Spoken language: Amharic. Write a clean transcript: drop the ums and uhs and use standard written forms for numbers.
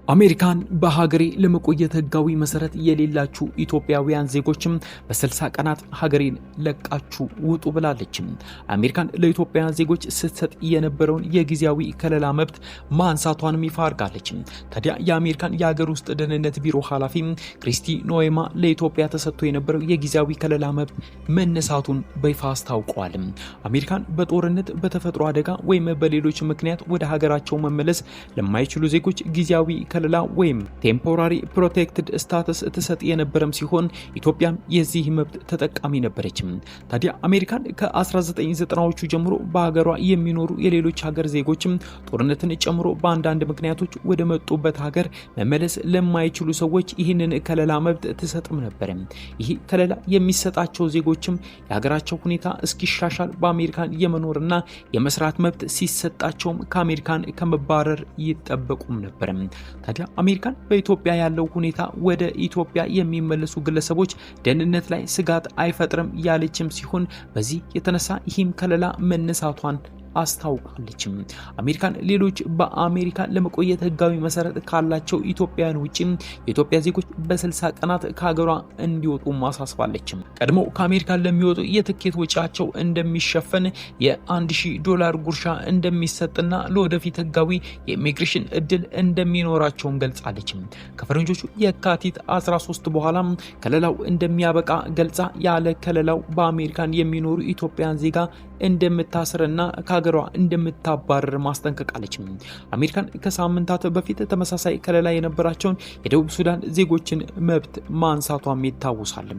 አሜሪካን በሀገሬ ለመቆየት ህጋዊ መሰረት የሌላችሁ ኢትዮጵያውያን ዜጎችም በ60 ቀናት ሀገሬን ለቃችሁ ውጡ ብላለች። አሜሪካን ለኢትዮጵያውያን ዜጎች ስትሰጥ የነበረውን የጊዜያዊ ከለላ መብት ማንሳቷንም ይፋ አድርጋለች። ታዲያ የአሜሪካን የሀገር ውስጥ ደህንነት ቢሮ ኃላፊ ክሪስቲ ኖኤማ ለኢትዮጵያ ተሰጥቶ የነበረው የጊዜያዊ ከለላ መብት መነሳቱን በይፋ አስታውቀዋል። አሜሪካን በጦርነት በተፈጥሮ አደጋ ወይም በሌሎች ምክንያት ወደ ሀገራቸው መመለስ ለማይችሉ ዜጎች ጊዜያዊ ከለላ ወይም ቴምፖራሪ ፕሮቴክትድ ስታተስ ተሰጥ የነበረም ሲሆን ኢትዮጵያም የዚህ መብት ተጠቃሚ ነበረች። ታዲያ አሜሪካን ከ1990ዎቹ ጀምሮ በሀገሯ የሚኖሩ የሌሎች ሀገር ዜጎችም ጦርነትን ጨምሮ በአንዳንድ ምክንያቶች ወደ መጡበት ሀገር መመለስ ለማይችሉ ሰዎች ይህንን ከለላ መብት ተሰጥም ነበር። ይህ ከለላ የሚሰጣቸው ዜጎችም የሀገራቸው ሁኔታ እስኪሻሻል በአሜሪካን የመኖርና የመስራት መብት ሲሰጣቸውም ከአሜሪካን ከመባረር ይጠበቁም ነበር። ታዲያ አሜሪካን በኢትዮጵያ ያለው ሁኔታ ወደ ኢትዮጵያ የሚመለሱ ግለሰቦች ደህንነት ላይ ስጋት አይፈጥርም ያለችም ሲሆን በዚህ የተነሳ ይህም ከለላ መነሳቷን አስታውቃለች። አሜሪካን ሌሎች በአሜሪካ ለመቆየት ህጋዊ መሰረት ካላቸው ኢትዮጵያውያን ውጪ የኢትዮጵያ ዜጎች በ60 ቀናት ከሀገሯ እንዲወጡ ማሳስባለች። ቀድሞ ከአሜሪካ ለሚወጡ የትኬት ወጪያቸው እንደሚሸፈን $1000 ጉርሻ እንደሚሰጥና ለወደፊት ህጋዊ የኢሚግሬሽን እድል እንደሚኖራቸውም ገልጻለች። ከፈረንጆቹ የካቲት 13 በኋላ ከለላው እንደሚያበቃ ገልጻ ያለ ከለላው በአሜሪካን የሚኖሩ ኢትዮጵያውያን ዜጋ እንደምታስርና ከሀገሯ እንደምታባረር ማስጠንቀቃለች። አሜሪካን ከሳምንታት በፊት ተመሳሳይ ከለላ የነበራቸውን የደቡብ ሱዳን ዜጎችን መብት ማንሳቷም ይታወሳል።